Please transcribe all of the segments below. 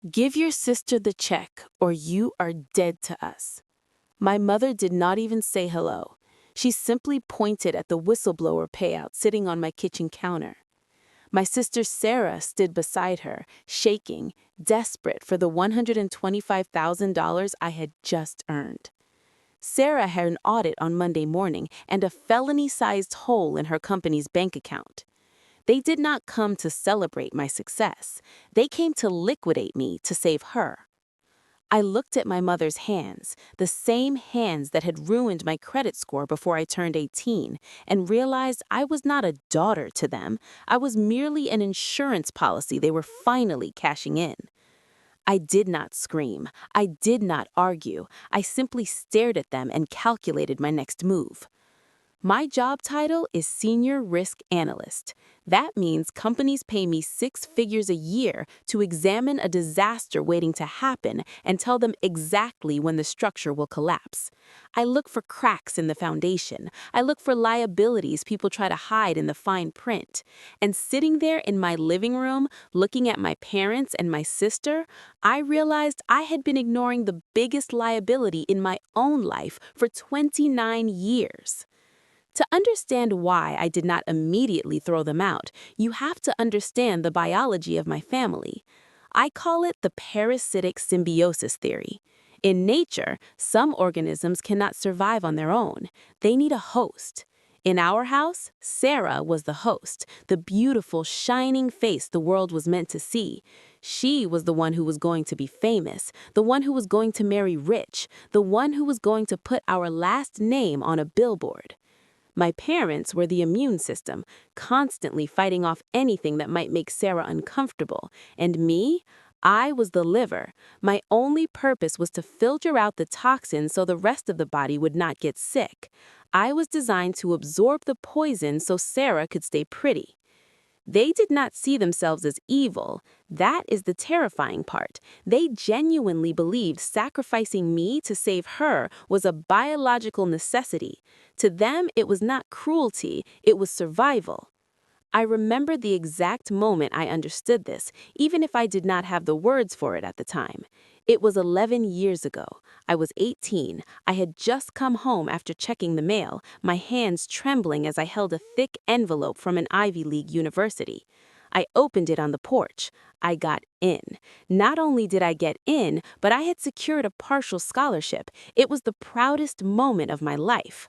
Give your sister the check, or you are dead to us. My mother did not even say hello. She simply pointed at the whistleblower payout sitting on my kitchen counter. My sister Sarah stood beside her, shaking, desperate for the $125,000 I had just earned. Sarah had an audit on Monday morning and a felony-sized hole in her company's bank account. They did not come to celebrate my success. They came to liquidate me to save her. I looked at my mother's hands, the same hands that had ruined my credit score before I turned 18, and realized I was not a daughter to them. I was merely an insurance policy they were finally cashing in. I did not scream. I did not argue. I simply stared at them and calculated my next move. My job title is Senior Risk Analyst. That means companies pay me 6 figures a year to examine a disaster waiting to happen and tell them exactly when the structure will collapse. I look for cracks in the foundation. I look for liabilities people try to hide in the fine print. And sitting there in my living room, looking at my parents and my sister, I realized I had been ignoring the biggest liability in my own life for 29 years. To understand why I did not immediately throw them out, you have to understand the biology of my family. I call it the parasitic symbiosis theory. In nature, some organisms cannot survive on their own. They need a host. In our house, Sarah was the host, the beautiful, shining face the world was meant to see. She was the one who was going to be famous, the one who was going to marry rich, the one who was going to put our last name on a billboard. My parents were the immune system, constantly fighting off anything that might make Sarah uncomfortable. And me? I was the liver. My only purpose was to filter out the toxins so the rest of the body would not get sick. I was designed to absorb the poison so Sarah could stay pretty. They did not see themselves as evil. That is the terrifying part. They genuinely believed sacrificing me to save her was a biological necessity. To them, it was not cruelty, it was survival. I remember the exact moment I understood this, even if I did not have the words for it at the time. It was 11 years ago. I was 18. I had just come home after checking the mail, my hands trembling as I held a thick envelope from an Ivy League university. I opened it on the porch. I got in. Not only did I get in, but I had secured a partial scholarship. It was the proudest moment of my life.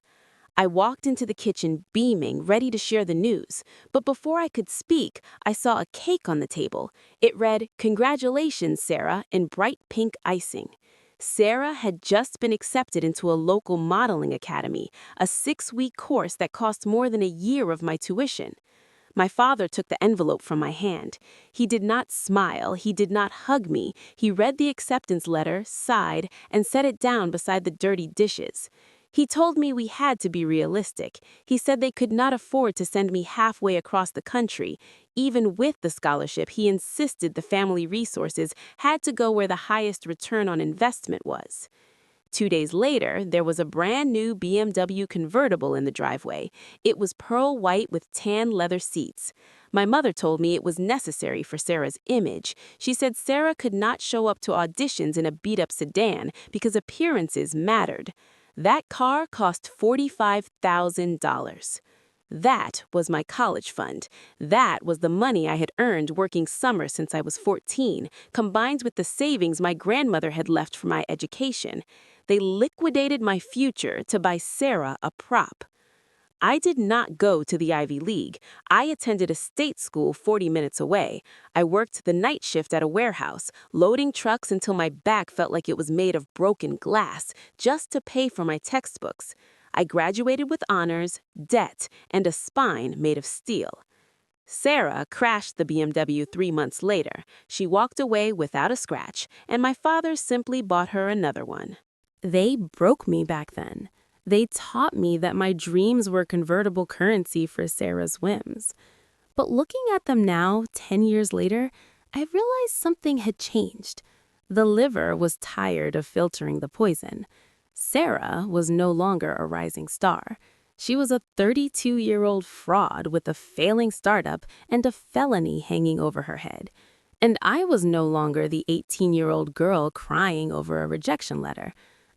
I walked into the kitchen beaming, ready to share the news. But before I could speak, I saw a cake on the table. It read, "Congratulations, Sarah," in bright pink icing. Sarah had just been accepted into a local modeling academy, a 6-week course that cost more than a year of my tuition. My father took the envelope from my hand. He did not smile, he did not hug me. He read the acceptance letter, sighed, and set it down beside the dirty dishes. He told me we had to be realistic. He said they could not afford to send me halfway across the country. Even with the scholarship, he insisted the family resources had to go where the highest return on investment was. 2 days later, there was a brand new BMW convertible in the driveway. It was pearl white with tan leather seats. My mother told me it was necessary for Sarah's image. She said Sarah could not show up to auditions in a beat-up sedan because appearances mattered. That car cost $45,000. That was my college fund. That was the money I had earned working summer since I was 14, combined with the savings my grandmother had left for my education. They liquidated my future to buy Sarah a prop. I did not go to the Ivy League. I attended a state school 40 minutes away. I worked the night shift at a warehouse, loading trucks until my back felt like it was made of broken glass, just to pay for my textbooks. I graduated with honors, debt, and a spine made of steel. Sarah crashed the BMW 3 months later. She walked away without a scratch, and my father simply bought her another one. They broke me back then. They taught me that my dreams were convertible currency for Sarah's whims. But looking at them now, 10 years later, I realized something had changed. The liver was tired of filtering the poison. Sarah was no longer a rising star. She was a 32-year-old fraud with a failing startup and a felony hanging over her head. And I was no longer the 18-year-old girl crying over a rejection letter.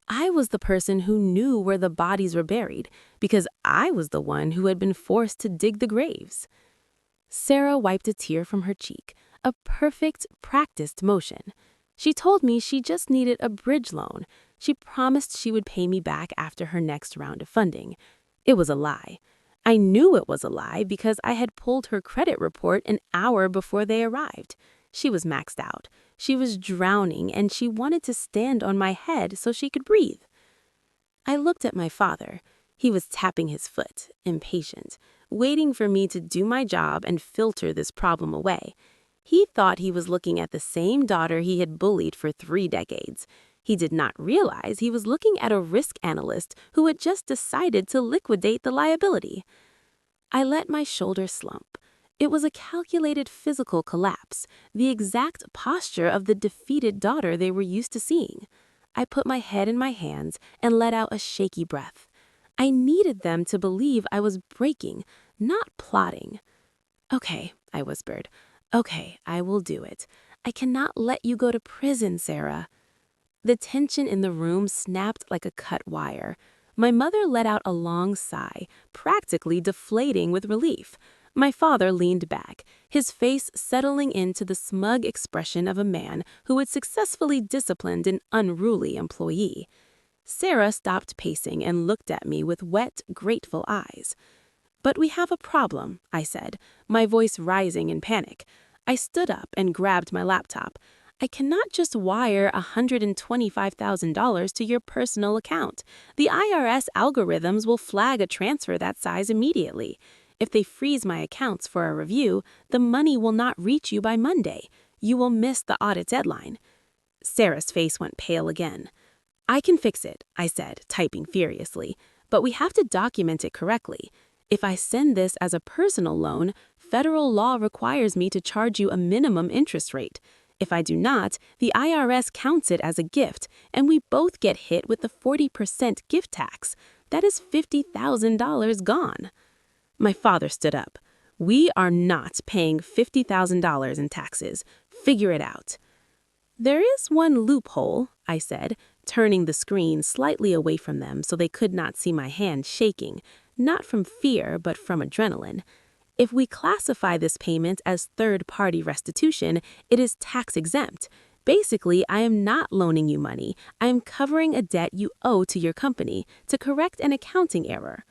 I was the person who knew where the bodies were buried because I was the one who had been forced to dig the graves. Sarah wiped a tear from her cheek, a perfect, practiced motion. She told me she just needed a bridge loan. She promised she would pay me back after her next round of funding. It was a lie. I knew it was a lie because I had pulled her credit report an hour before they arrived. She was maxed out. She was drowning, and she wanted to stand on my head so she could breathe. I looked at my father. He was tapping his foot, impatient, waiting for me to do my job and filter this problem away. He thought he was looking at the same daughter he had bullied for 3 decades. He did not realize he was looking at a risk analyst who had just decided to liquidate the liability. I let my shoulder slump. It was a calculated physical collapse, the exact posture of the defeated daughter they were used to seeing. I put my head in my hands and let out a shaky breath. I needed them to believe I was breaking, not plotting. "Okay," I whispered. "Okay, I will do it. I cannot let you go to prison, Sarah." The tension in the room snapped like a cut wire. My mother let out a long sigh, practically deflating with relief. My father leaned back, his face settling into the smug expression of a man who had successfully disciplined an unruly employee. Sarah stopped pacing and looked at me with wet, grateful eyes. "But we have a problem," I said, my voice rising in panic. I stood up and grabbed my laptop. "I cannot just wire $125,000 to your personal account. The IRS algorithms will flag a transfer that size immediately. If they freeze my accounts for a review, the money will not reach you by Monday. You will miss the audit deadline." Sarah's face went pale again. "I can fix it," I said, typing furiously, "but we have to document it correctly. If I send this as a personal loan, federal law requires me to charge you a minimum interest rate. If I do not, the IRS counts it as a gift, and we both get hit with the 40% gift tax. That is $50,000 gone." My father stood up. "We are not paying $50,000 in taxes. Figure it out." "There is one loophole," I said, turning the screen slightly away from them so they could not see my hand shaking, not from fear but from adrenaline. "If we classify this payment as third-party restitution, it is tax-exempt. Basically, I am not loaning you money. I am covering a debt you owe to your company to correct an accounting error."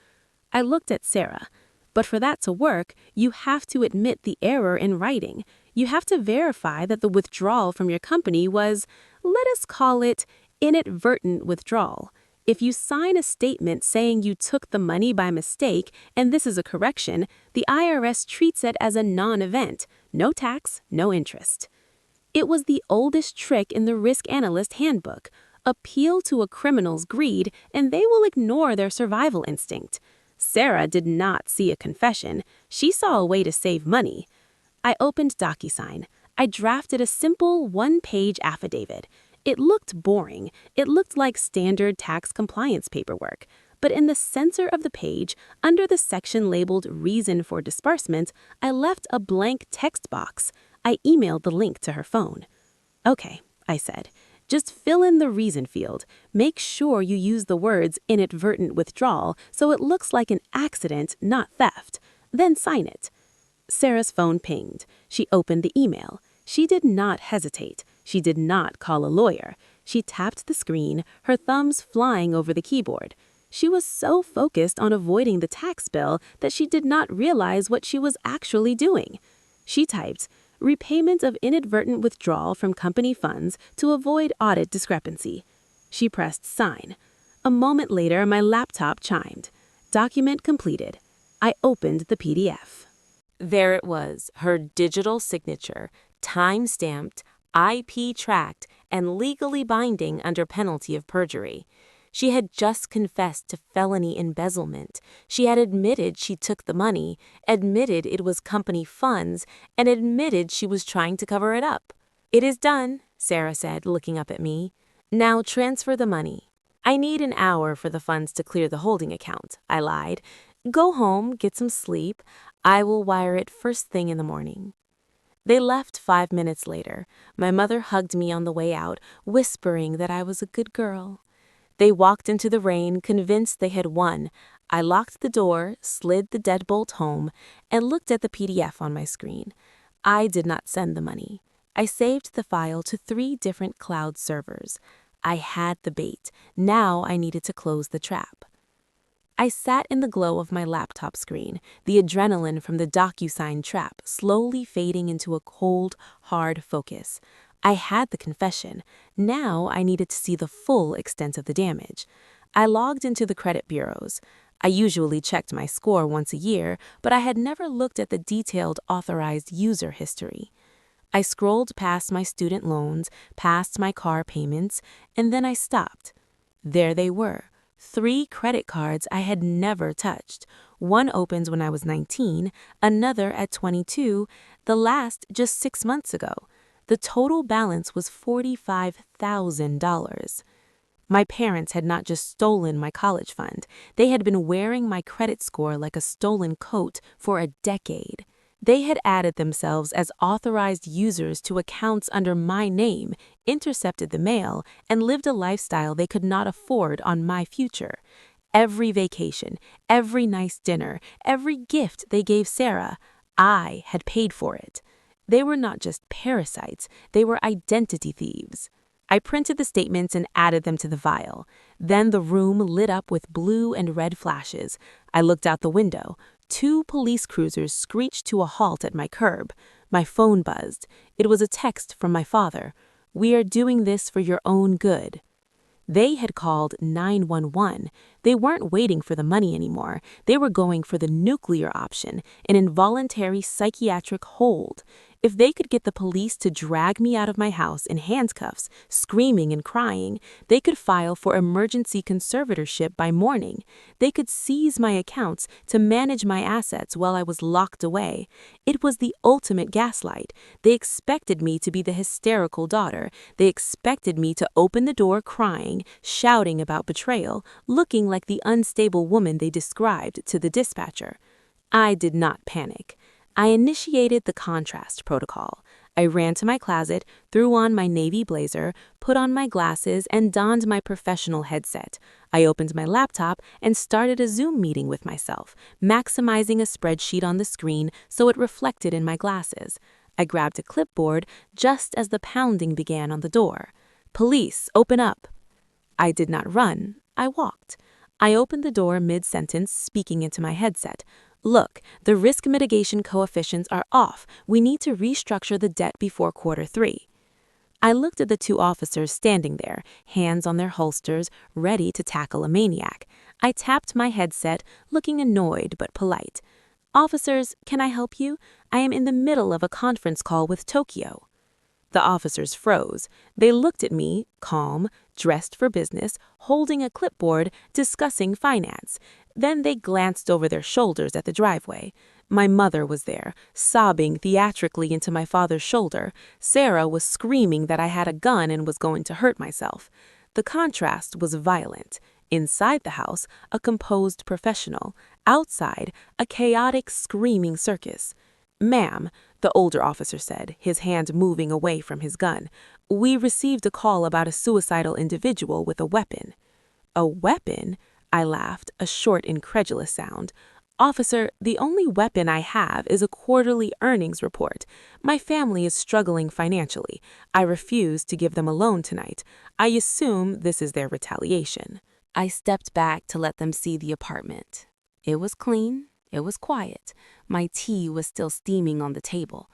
I looked at Sarah. "But for that to work, you have to admit the error in writing. You have to verify that the withdrawal from your company was, let us call it, inadvertent withdrawal. If you sign a statement saying you took the money by mistake and this is a correction, the IRS treats it as a non-event, no tax, no interest." It was the oldest trick in the risk analyst handbook. Appeal to a criminal's greed and they will ignore their survival instinct. Sarah did not see a confession. She saw a way to save money. I opened DocuSign. I drafted a simple one-page affidavit. It looked boring. It looked like standard tax compliance paperwork. But in the center of the page, under the section labeled Reason for Disbursement, I left a blank text box. I emailed the link to her phone. "Okay," I said. "Just fill in the reason field. Make sure you use the words inadvertent withdrawal so it looks like an accident, not theft. Then sign it." Sarah's phone pinged. She opened the email. She did not hesitate. She did not call a lawyer. She tapped the screen, her thumbs flying over the keyboard. She was so focused on avoiding the tax bill that she did not realize what she was actually doing. She typed, "Repayment of inadvertent withdrawal from company funds to avoid audit discrepancy." She pressed sign. A moment later, my laptop chimed. Document completed. I opened the PDF. There it was, her digital signature, time-stamped, IP tracked, and legally binding under penalty of perjury. She had just confessed to felony embezzlement. She had admitted she took the money, admitted it was company funds, and admitted she was trying to cover it up. "It is done," Sarah said, looking up at me. "Now transfer the money." "I need an hour for the funds to clear the holding account," I lied. "Go home, get some sleep. I will wire it first thing in the morning." They left 5 minutes later. My mother hugged me on the way out, whispering that I was a good girl. They walked into the rain, convinced they had won. I locked the door, slid the deadbolt home, and looked at the PDF on my screen. I did not send the money. I saved the file to 3 different cloud servers. I had the bait. Now I needed to close the trap. I sat in the glow of my laptop screen, the adrenaline from the DocuSign trap slowly fading into a cold, hard focus. I had the confession. Now I needed to see the full extent of the damage. I logged into the credit bureaus. I usually checked my score once a year, but I had never looked at the detailed authorized user history. I scrolled past my student loans, past my car payments, and then I stopped. There they were. 3 credit cards I had never touched. One opened when I was 19, another at 22, the last just 6 months ago. The total balance was $45,000. My parents had not just stolen my college fund. They had been wearing my credit score like a stolen coat for a decade. They had added themselves as authorized users to accounts under my name, intercepted the mail, and lived a lifestyle they could not afford on my future. Every vacation, every nice dinner, every gift they gave Sarah, I had paid for it. They were not just parasites, they were identity thieves. I printed the statements and added them to the file. Then the room lit up with blue and red flashes. I looked out the window. 2 police cruisers screeched to a halt at my curb. My phone buzzed. It was a text from my father. "We are doing this for your own good." They had called 911. They weren't waiting for the money anymore. They were going for the nuclear option, an involuntary psychiatric hold. If they could get the police to drag me out of my house in handcuffs, screaming and crying, they could file for emergency conservatorship by morning. They could seize my accounts to manage my assets while I was locked away. It was the ultimate gaslight. They expected me to be the hysterical daughter. They expected me to open the door crying, shouting about betrayal, looking like the unstable woman they described to the dispatcher. I did not panic. I initiated the contrast protocol. I ran to my closet, threw on my navy blazer, put on my glasses, and donned my professional headset. I opened my laptop and started a Zoom meeting with myself, maximizing a spreadsheet on the screen so it reflected in my glasses. I grabbed a clipboard just as the pounding began on the door. "Police, open up." I did not run. I walked. I opened the door mid-sentence, speaking into my headset. "Look, the risk mitigation coefficients are off. We need to restructure the debt before Q3. I looked at the 2 officers standing there, hands on their holsters, ready to tackle a maniac. I tapped my headset, looking annoyed but polite. "Officers, can I help you? I am in the middle of a conference call with Tokyo." The officers froze. They looked at me, calm, dressed for business, holding a clipboard, discussing finance. Then they glanced over their shoulders at the driveway. My mother was there, sobbing theatrically into my father's shoulder. Sarah was screaming that I had a gun and was going to hurt myself. The contrast was violent. Inside the house, a composed professional. Outside, a chaotic, screaming circus. "Ma'am," the older officer said, his hand moving away from his gun, "we received a call about a suicidal individual with a weapon." "A weapon?" I laughed, a short, incredulous sound. "Officer, the only weapon I have is a quarterly earnings report. My family is struggling financially. I refuse to give them a loan tonight. I assume this is their retaliation." I stepped back to let them see the apartment. It was clean. It was quiet. My tea was still steaming on the table.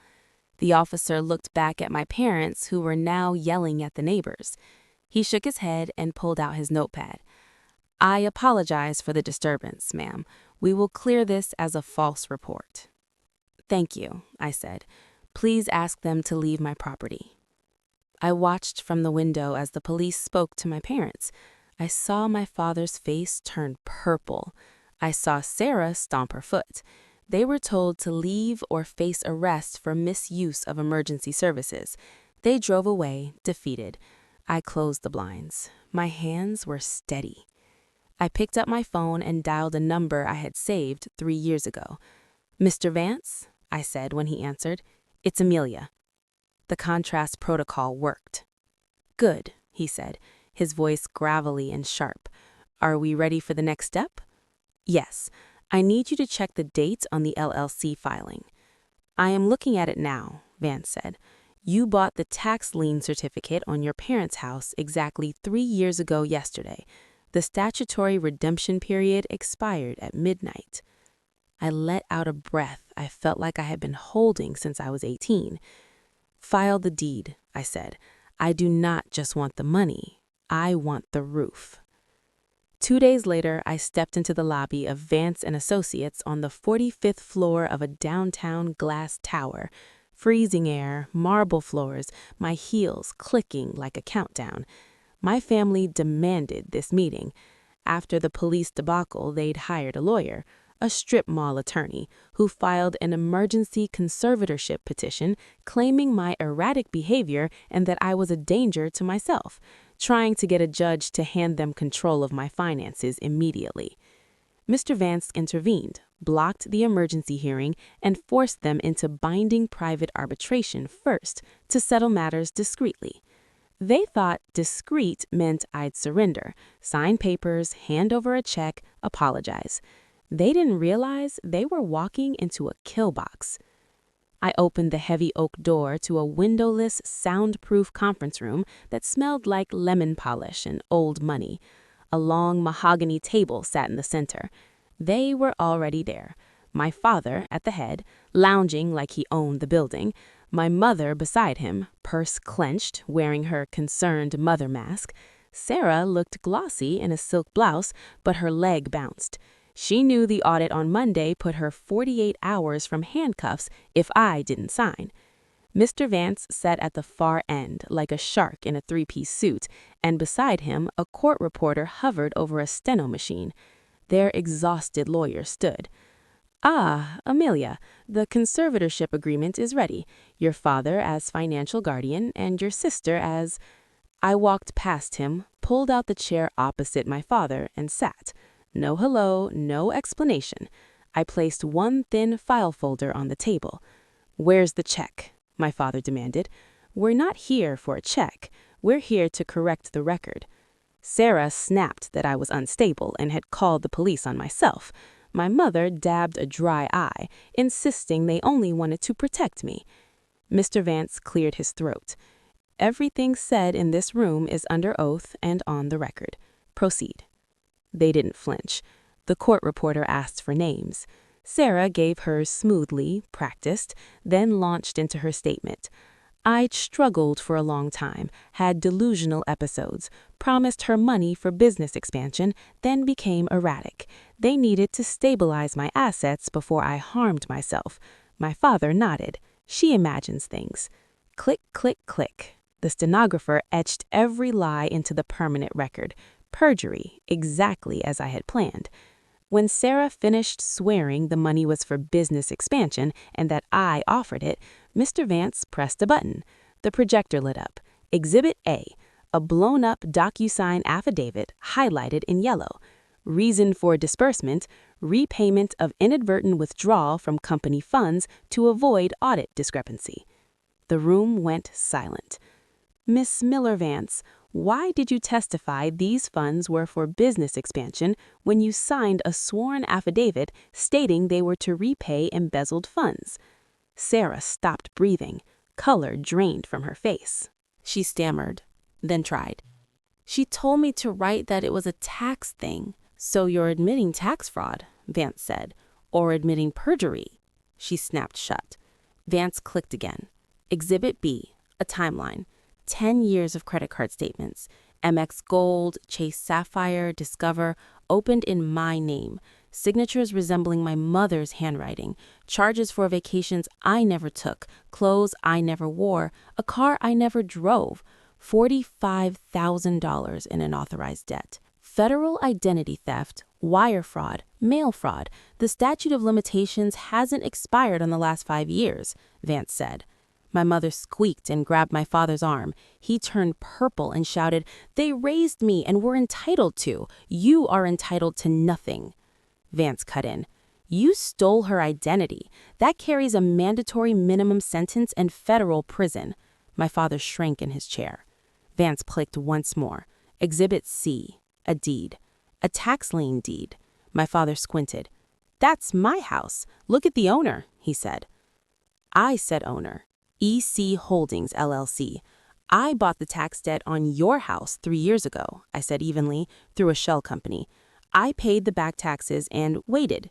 The officer looked back at my parents, who were now yelling at the neighbors. He shook his head and pulled out his notepad. "I apologize for the disturbance, ma'am. We will clear this as a false report." "Thank you," I said. "Please ask them to leave my property." I watched from the window as the police spoke to my parents. I saw my father's face turn purple. I saw Sarah stomp her foot. They were told to leave or face arrest for misuse of emergency services. They drove away, defeated. I closed the blinds. My hands were steady. I picked up my phone and dialed a number I had saved 3 years ago. "Mr. Vance?" I said when he answered. It's Amelia. The contrast protocol worked. Good, he said, his voice gravelly and sharp. Are we ready for the next step? Yes. I need you to check the date on the LLC filing. I am looking at it now, Vance said. You bought the tax lien certificate on your parents' house exactly 3 years ago yesterday. The statutory redemption period expired at midnight. I let out a breath I felt like I had been holding since I was 18. File the deed, I said. I do not just want the money. I want the roof. 2 days later, I stepped into the lobby of Vance & Associates on the 45th floor of a downtown glass tower. Freezing air, marble floors, my heels clicking like a countdown. My family demanded this meeting. After the police debacle, they'd hired a lawyer, a strip mall attorney, who filed an emergency conservatorship petition claiming my erratic behavior and that I was a danger to myself, trying to get a judge to hand them control of my finances immediately. Mr. Vance intervened, blocked the emergency hearing, and forced them into binding private arbitration first to settle matters discreetly. They thought discreet meant I'd surrender, sign papers, hand over a check, apologize. They didn't realize they were walking into a kill box. I opened the heavy oak door to a windowless, soundproof conference room that smelled like lemon polish and old money. A long mahogany table sat in the center. They were already there. My father at the head, lounging like he owned the building. My mother beside him, purse clenched, wearing her concerned mother mask. Sarah looked glossy in a silk blouse, but her leg bounced. She knew the audit on Monday put her 48 hours from handcuffs if I didn't sign. Mr. Vance sat at the far end like a shark in a three-piece suit, and beside him a court reporter hovered over a steno machine. Their exhausted lawyer stood. Ah, Amelia, the conservatorship agreement is ready. Your father as financial guardian and your sister as... I walked past him, pulled out the chair opposite my father, and sat. No hello, no explanation. I placed one thin file folder on the table. Where's the check? My father demanded. We're not here for a check. We're here to correct the record. Sarah snapped that I was unstable and had called the police on myself. My mother dabbed a dry eye, insisting they only wanted to protect me. Mr. Vance cleared his throat. Everything said in this room is under oath and on the record. Proceed. They didn't flinch. The court reporter asked for names. Sarah gave hers smoothly, practiced, then launched into her statement. I'd struggled for a long time, had delusional episodes, promised her money for business expansion, then became erratic. They needed to stabilize my assets before I harmed myself. My father nodded. She imagines things. Click, click, click. The stenographer etched every lie into the permanent record. Perjury, exactly as I had planned. When Sarah finished swearing the money was for business expansion and that I offered it, Mr. Vance pressed a button. The projector lit up. Exhibit A, a blown-up DocuSign affidavit highlighted in yellow. Reason for disbursement, repayment of inadvertent withdrawal from company funds to avoid audit discrepancy. The room went silent. Miss Miller Vance, why did you testify these funds were for business expansion when you signed a sworn affidavit stating they were to repay embezzled funds? Sarah stopped breathing. Color drained from her face. She stammered, then tried. She told me to write that it was a tax thing. So you're admitting tax fraud, Vance said, or admitting perjury. She snapped shut. Vance clicked again. Exhibit B, a timeline. 10 years of credit card statements. MX Gold, Chase Sapphire, Discover, opened in my name. Signatures resembling my mother's handwriting. Charges for vacations I never took. Clothes I never wore. A car I never drove. $45,000 in unauthorized debt. Federal identity theft, wire fraud, mail fraud. The statute of limitations hasn't expired on the last 5 years, Vance said. My mother squeaked and grabbed my father's arm. He turned purple and shouted, "They raised me and were entitled to. You are entitled to nothing." Vance cut in. You stole her identity. That carries a mandatory minimum sentence and federal prison. My father shrank in his chair. Vance clicked once more. Exhibit C, a deed. A tax lien deed. My father squinted. That's my house. Look at the owner, he said. I said owner. EC Holdings, LLC. I bought the tax debt on your house 3 years ago, I said evenly, through a shell company. I paid the back taxes and waited.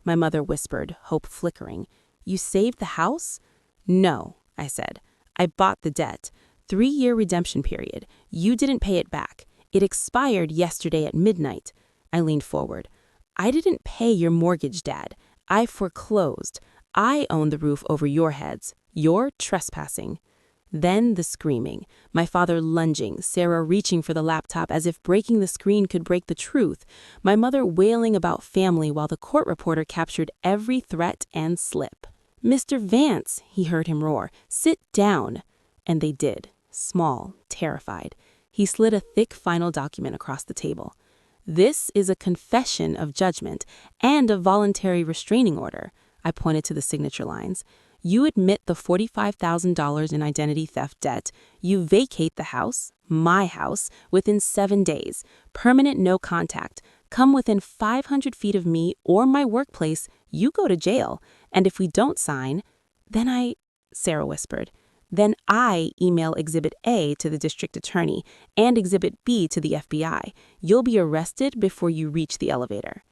My mother whispered, hope flickering. You saved the house? No, I said. I bought the debt. 3-year redemption period. You didn't pay it back. It expired yesterday at midnight. I leaned forward. I didn't pay your mortgage, Dad. I foreclosed. I own the roof over your heads. You're trespassing. Then the screaming, my father lunging, Sarah reaching for the laptop as if breaking the screen could break the truth, my mother wailing about family while the court reporter captured every threat and slip. Mr. Vance, he heard him roar, sit down. And they did, small, terrified. He slid a thick final document across the table. This is a confession of judgment and a voluntary restraining order. I pointed to the signature lines. You admit the $45,000 in identity theft debt. You vacate the house, my house, within 7 days. Permanent no contact. Come within 500 feet of me or my workplace, you go to jail. And if we don't sign, Sarah whispered, then I email Exhibit A to the district attorney and Exhibit B to the FBI. You'll be arrested before you reach the elevator.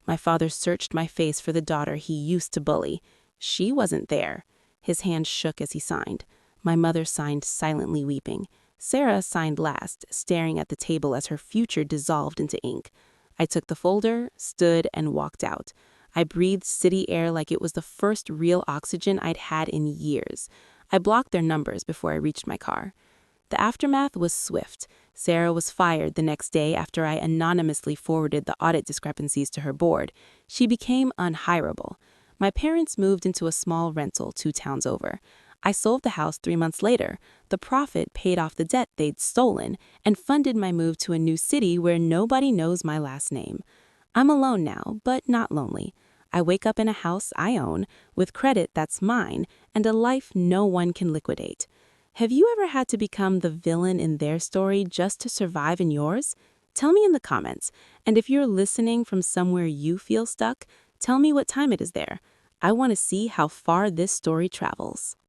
My father searched my face for the daughter he used to bully. She wasn't there. His hand shook as he signed. My mother signed silently weeping. Sarah signed last, staring at the table as her future dissolved into ink. I took the folder, stood, and walked out. I breathed city air like it was the first real oxygen I'd had in years. I blocked their numbers before I reached my car. The aftermath was swift. Sarah was fired the next day after I anonymously forwarded the audit discrepancies to her board. She became unhireable. My parents moved into a small rental 2 towns over. I sold the house 3 months later. The profit paid off the debt they'd stolen and funded my move to a new city where nobody knows my last name. I'm alone now, but not lonely. I wake up in a house I own, with credit that's mine, and a life no one can liquidate. Have you ever had to become the villain in their story just to survive in yours? Tell me in the comments. And if you're listening from somewhere you feel stuck, tell me what time it is there. I want to see how far this story travels.